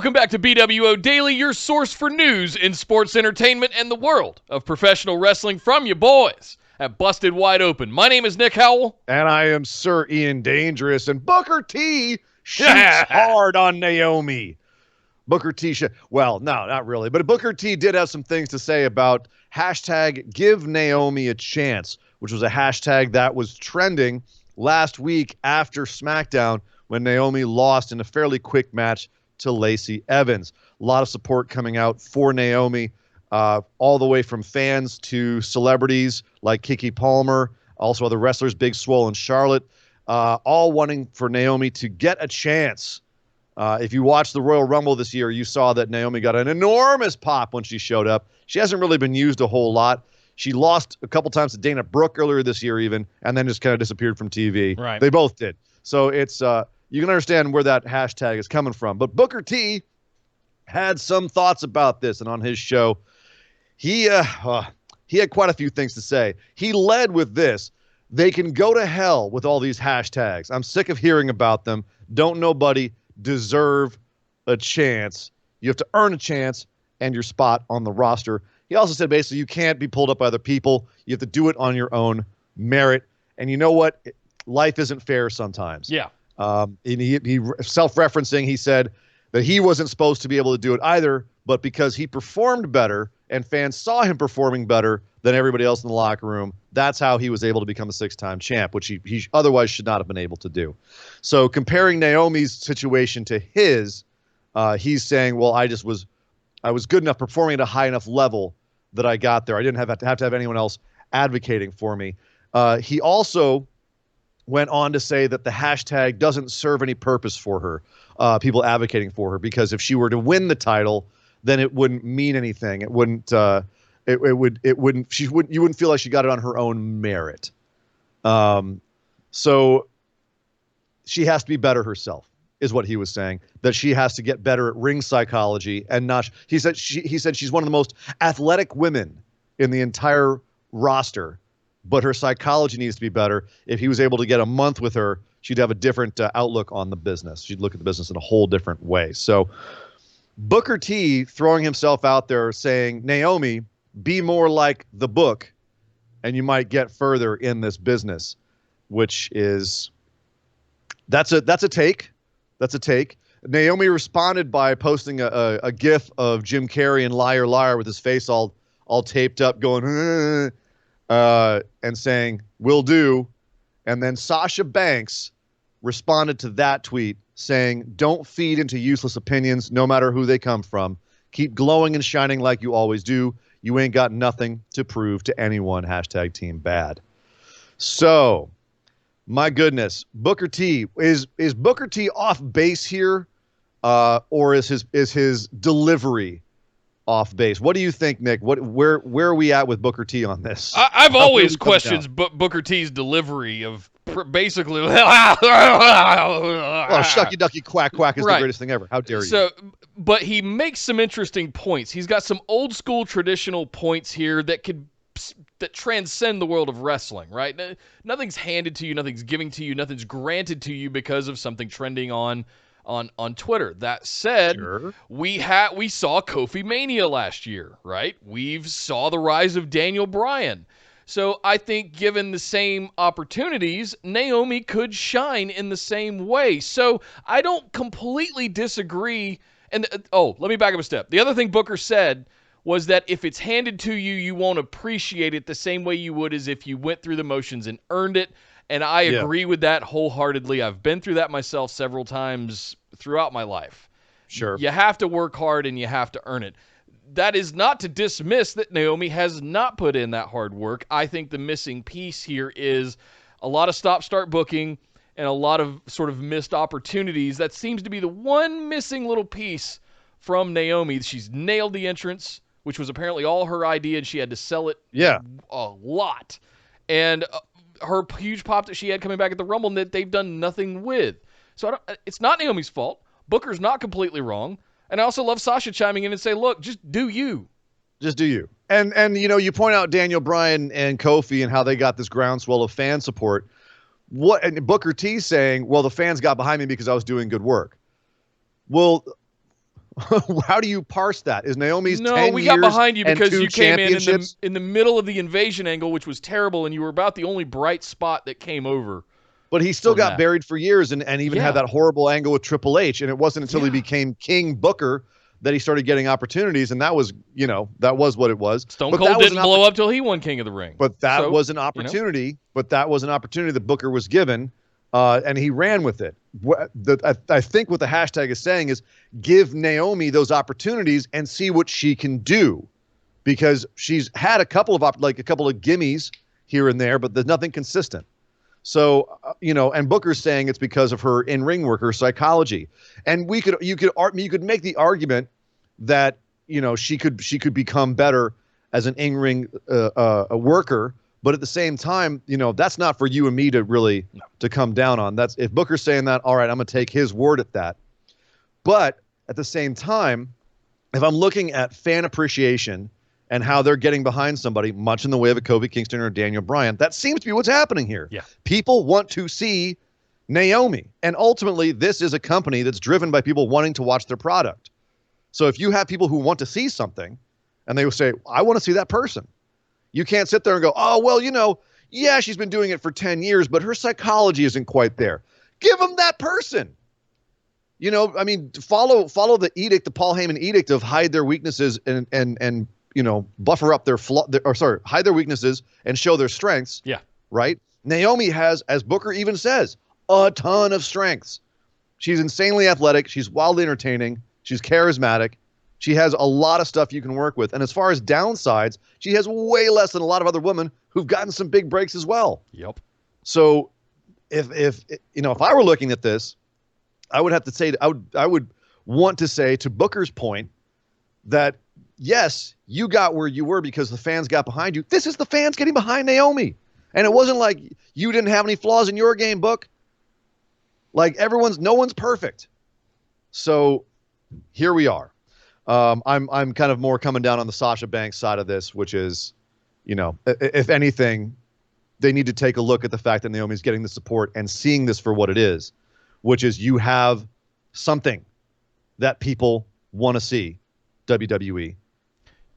Welcome back to BWO Daily, your source for news in sports entertainment and the world of professional wrestling from you boys at Busted Wide Open. My name is Nick Howell. And I am Sir Ian Dangerous. And Booker T shoots hard on Naomi. Booker T, well, no, not really. But Booker T did have some things to say about hashtag GiveNaomiAChance, which was a hashtag that was trending last week after SmackDown when Naomi lost in a fairly quick match to Lacey Evans. A lot of support coming out for Naomi, all the way from fans to celebrities like Keke Palmer, also other wrestlers, Big Swole and Charlotte, all wanting for Naomi to get a chance. If you watched the Royal Rumble this year, you saw that Naomi got an enormous pop when she showed up. She hasn't really been used a whole lot. She lost a couple times to Dana Brooke earlier this year even, and then just kind of disappeared from TV. Right. They both did. So it's you can understand where that hashtag is coming from. But Booker T had some thoughts about this, and on his show, he had quite a few things to say. He led with this: they can go to hell with all these hashtags. I'm sick of hearing about them. Don't nobody deserve a chance. You have to earn a chance and your spot on the roster. He also said basically you can't be pulled up by other people. You have to do it on your own merit. And you know what? Life isn't fair sometimes. Yeah. And he self-referencing, he said that he wasn't supposed to be able to do it either, but because he performed better and fans saw him performing better than everybody else in the locker room, that's how he was able to become a six-time champ, which he otherwise should not have been able to do. So comparing Naomi's situation to his, he's saying, well, I was good enough, performing at a high enough level that I got there. I didn't have to have anyone else advocating for me. He also went on to say that the hashtag doesn't serve any purpose for her, people advocating for her, because if she were to win the title, then it wouldn't mean anything. It wouldn't. You wouldn't feel like she got it on her own merit. So she has to be better herself, is what he was saying. That she has to get better at ring psychology and not. He said she's one of the most athletic women in the entire roster, but her psychology needs to be better. If he was able to get a month with her, she'd have a different outlook on the business. She'd look at the business in a whole different way. So Booker T throwing himself out there saying, Naomi, be more like the book and you might get further in this business, which is that's a take. That's a take. Naomi responded by posting a gif of Jim Carrey and Liar Liar with his face all taped up going and saying, will do. And then Sasha Banks responded to that tweet saying, don't feed into useless opinions, no matter who they come from. Keep glowing and shining like you always do. You ain't got nothing to prove to anyone. Hashtag team bad. So, my goodness, Booker T, is Booker T off base here, or is his delivery off base? What do you think, Nick? Where are we at with Booker T on this? I've always questioned Booker T's delivery of basically. Well, shucky ducky quack quack is the greatest thing ever. How dare you? But he makes some interesting points. He's got some old school traditional points here that transcend the world of wrestling, right? Nothing's handed to you, nothing's given to you, nothing's granted to you because of something trending on Twitter. That said, sure, we saw Kofi Mania last year, right? We saw the rise of Daniel Bryan. So I think given the same opportunities, Naomi could shine in the same way. So I don't completely disagree. And let me back up a step. The other thing Booker said was that if it's handed to you, you won't appreciate it the same way you would as if you went through the motions and earned it. And I agree with that wholeheartedly. I've been through that myself several times throughout my life. Sure. You have to work hard and you have to earn it. That is not to dismiss that Naomi has not put in that hard work. I think the missing piece here is a lot of stop-start booking and a lot of sort of missed opportunities. That seems to be the one missing little piece from Naomi. She's nailed the entrance, which was apparently all her idea, and she had to sell it a lot. And her huge pop that she had coming back at the Rumble that they've done nothing with. So it's not Naomi's fault. Booker's not completely wrong. And I also love Sasha chiming in and say, look, just do you. Just do you. And you point out Daniel Bryan and Kofi and how they got this groundswell of fan support. And Booker T saying, well, the fans got behind me because I was doing good work. Well, How do you parse that? Is Naomi's No, 10 we got years behind you and because 2 you came championships? in the middle of the invasion angle, which was terrible, and you were about the only bright spot that came over But he still from got that. buried for years and even had Yeah. that horrible angle with Triple H. And it wasn't until he Yeah. became King Booker that he started getting opportunities. And that was, that was what it was. Stone But Cold that was didn't blow up till he won King of the Ring. But that So, was an opportunity. But that was an opportunity that Booker was given, and he ran with it. I think what the hashtag is saying is give Naomi those opportunities and see what she can do, because she's had a couple of gimmies here and there, but there's nothing consistent. So and Booker's saying it's because of her in-ring work, her psychology, and you could make the argument that she could become better as an in-ring a worker, but at the same time, that's not for you and me to really to come down on. That's if Booker's saying that, all right, I'm gonna take his word at that. But at the same time, if I'm looking at fan appreciation and how they're getting behind somebody, much in the way of a Kofi Kingston or Daniel Bryan, that seems to be what's happening here. Yeah. People want to see Naomi. And ultimately, this is a company that's driven by people wanting to watch their product. So if you have people who want to see something, and they will say, I want to see that person. You can't sit there and go, oh, well, yeah, she's been doing it for 10 years, but her psychology isn't quite there. Give them that person. Follow the edict, the Paul Heyman edict of hide their weaknesses and buffer up hide their weaknesses and show their strengths. Yeah. Right? Naomi has, as Booker even says, a ton of strengths. She's insanely athletic. She's wildly entertaining. She's charismatic. She has a lot of stuff you can work with. And as far as downsides, she has way less than a lot of other women who've gotten some big breaks as well. Yep. So if I were looking at this, I would have to say, I would want to say, to Booker's point, that yes, you got where you were because the fans got behind you. This is the fans getting behind Naomi. And it wasn't like you didn't have any flaws in your game, Book. Like no one's perfect. So here we are. I'm kind of more coming down on the Sasha Banks side of this, which is, if anything, they need to take a look at the fact that Naomi's getting the support and seeing this for what it is, which is you have something that people want to see. WWE.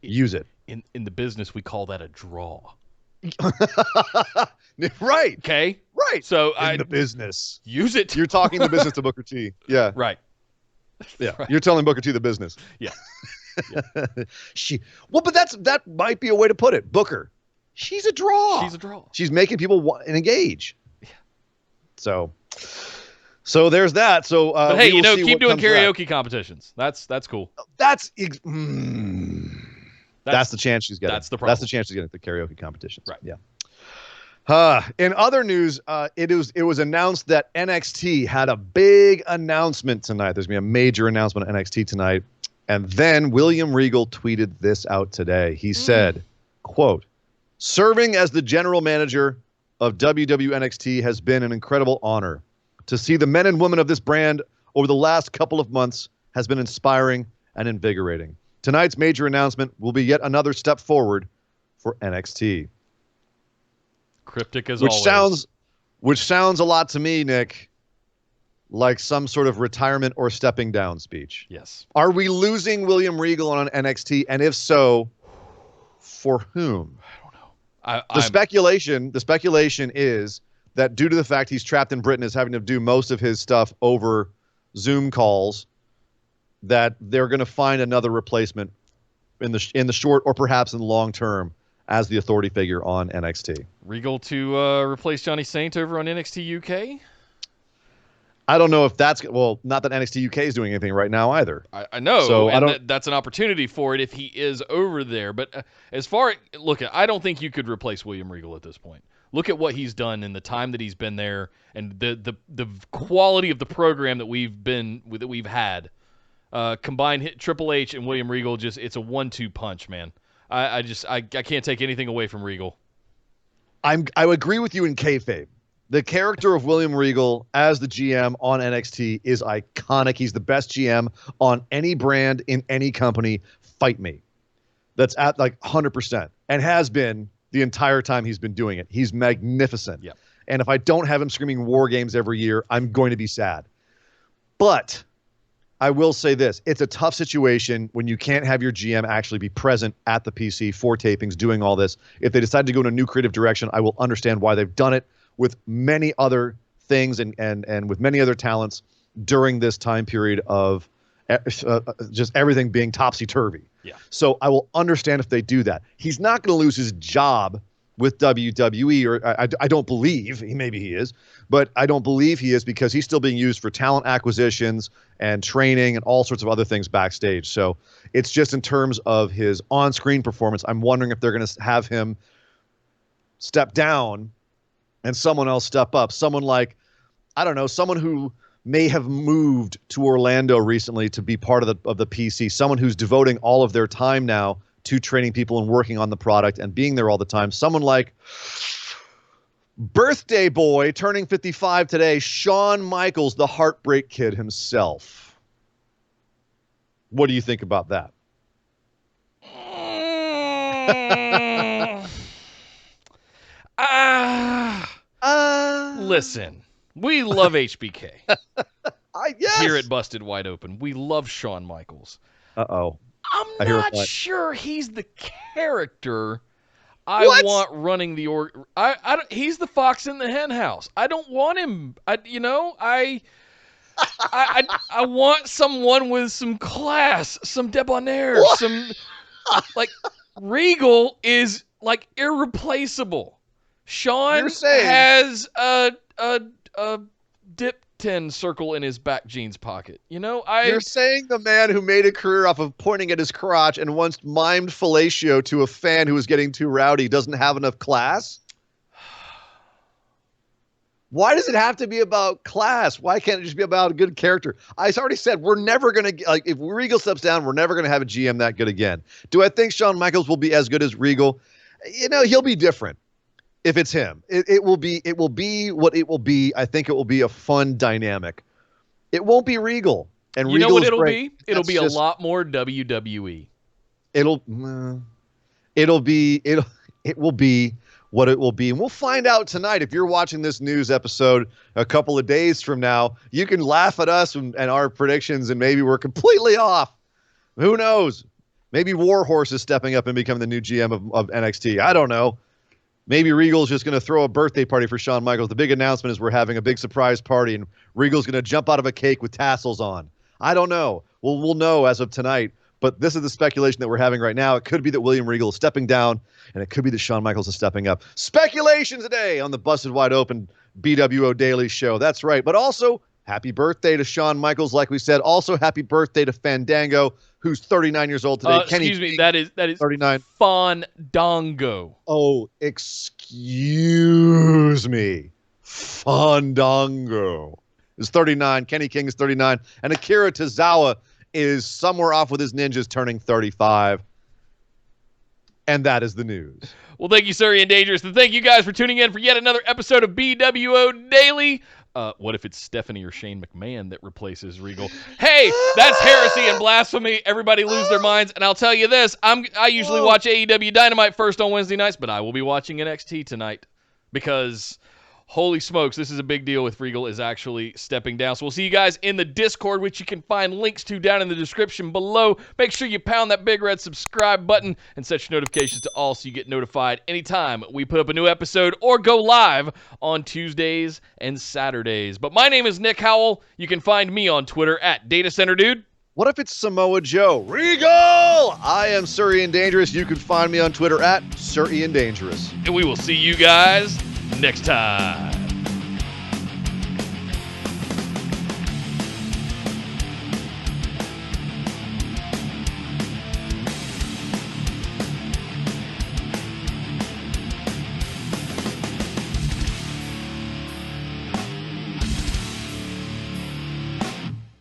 Use it. In the business, we call that a draw. Right. Okay. Right. So in the business. Use it. You're talking the business to Booker T. Yeah. Right. Yeah. Right. You're telling Booker T the business. Yeah. But that might be a way to put it. Booker, she's a draw. She's a draw. She's making people engage. Yeah. So there's that. So, but hey, keep doing karaoke competitions. That's cool. That's the chance she's getting. That's the problem. That's the chance she's getting at the karaoke competitions. Right. Yeah. In other news, it was announced that NXT had a big announcement tonight. There's going to be a major announcement on NXT tonight. And then William Regal tweeted this out today. He said, quote, "Serving as the general manager of WWE NXT has been an incredible honor. To see the men and women of this brand over the last couple of months has been inspiring and invigorating. Tonight's major announcement will be yet another step forward for NXT." Cryptic as always. Which sounds a lot to me, Nick, like some sort of retirement or stepping down speech. Yes. Are we losing William Regal on NXT? And if so, for whom? I don't know. The speculation is that due to the fact he's trapped in Britain, is having to do most of his stuff over Zoom calls, that they're going to find another replacement in the short or perhaps in the long term as the authority figure on NXT. Regal to replace Johnny Saint over on NXT UK? I don't know if that's not that NXT UK is doing anything right now either. I know, so and that's an opportunity for it if he is over there. But I don't think you could replace William Regal at this point. Look at what he's done in the time that he's been there, and the quality of the program that we've had. Combined Triple H and William Regal, it's a 1-2 punch, man. I can't take anything away from Regal. I agree with you in kayfabe. The character of William Regal as the GM on NXT is iconic. He's the best GM on any brand in any company. Fight me. That's at 100% and has been the entire time he's been doing it. He's magnificent. Yep. And if I don't have him screaming war games every year, I'm going to be sad. But I will say this. It's a tough situation when you can't have your GM actually be present at the PC for tapings doing all this. If they decide to go in a new creative direction, I will understand why they've done it with many other things and with many other talents during this time period of just everything being topsy-turvy. Yeah. So I will understand if they do that. He's not going to lose his job with WWE, or I don't believe, maybe he is, but I don't believe he is, because he's still being used for talent acquisitions and training and all sorts of other things backstage. So it's just in terms of his on-screen performance, I'm wondering if they're going to have him step down and someone else step up. Someone like, I don't know, someone who may have moved to Orlando recently to be part of the PC, someone who's devoting all of their time now to training people and working on the product and being there all the time. Someone like birthday boy turning 55 today, Shawn Michaels, the Heartbreak Kid himself. What do you think about that? Listen, we love HBK. Yes. Here at Busted Wide Open. We love Shawn Michaels. Uh-oh. I'm not sure he's the character I What? want running the org. He's the fox in the hen house. I don't want him. I want someone with some class, some debonair, What? some like Regal is like irreplaceable. Shawn has a dip 10 circle in his back jeans pocket. You're saying the man who made a career off of pointing at his crotch and once mimed fellatio to a fan who was getting too rowdy doesn't have enough class? Why does it have to be about class? Why can't it just be about a good character? I already said we're never going to, if Regal steps down, we're never going to have a GM that good again. Do I think Shawn Michaels will be as good as Regal? He'll be different. If it's him, it will be what it will be. I think it will be a fun dynamic. It won't be Regal. And you know Regal what is it'll great. be? It'll be a lot more WWE. It will be what it will be. And we'll find out tonight. If you're watching this news episode a couple of days from now, you can laugh at us and our predictions, and maybe we're completely off. Who knows? Maybe Warhorse is stepping up and becoming the new GM of NXT. I don't know. Maybe Regal's just going to throw a birthday party for Shawn Michaels. The big announcement is we're having a big surprise party, and Regal's going to jump out of a cake with tassels on. I don't know. We'll know as of tonight, but this is the speculation that we're having right now. It could be that William Regal is stepping down, and it could be that Shawn Michaels is stepping up. Speculation today on the Busted Wide Open BWO Daily Show. That's right. But also, happy birthday to Shawn Michaels, like we said. Also, happy birthday to Fandango, who's 39 years old today. Excuse me, that is 39. Fandango. Oh, excuse me. Fandango is 39. Kenny King is 39. And Akira Tozawa is somewhere off with his ninjas turning 35. And that is the news. Well, thank you, Surrey and Dangerous. And thank you guys for tuning in for yet another episode of BWO Daily. What if it's Stephanie or Shane McMahon that replaces Regal? Hey, that's heresy and blasphemy. Everybody lose their minds. And I'll tell you this, I usually watch AEW Dynamite first on Wednesday nights, but I will be watching NXT tonight because holy smokes, this is a big deal with Regal is actually stepping down. So we'll see you guys in the Discord, which you can find links to down in the description below. Make sure you pound that big red subscribe button and set your notifications to all so you get notified anytime we put up a new episode or go live on Tuesdays and Saturdays. But my name is Nick Howell. You can find me on Twitter at DataCenterDude. What if it's Samoa Joe? Regal! I am Surrey and Dangerous. You can find me on Twitter at Surrey and Dangerous. And we will see you guys next time.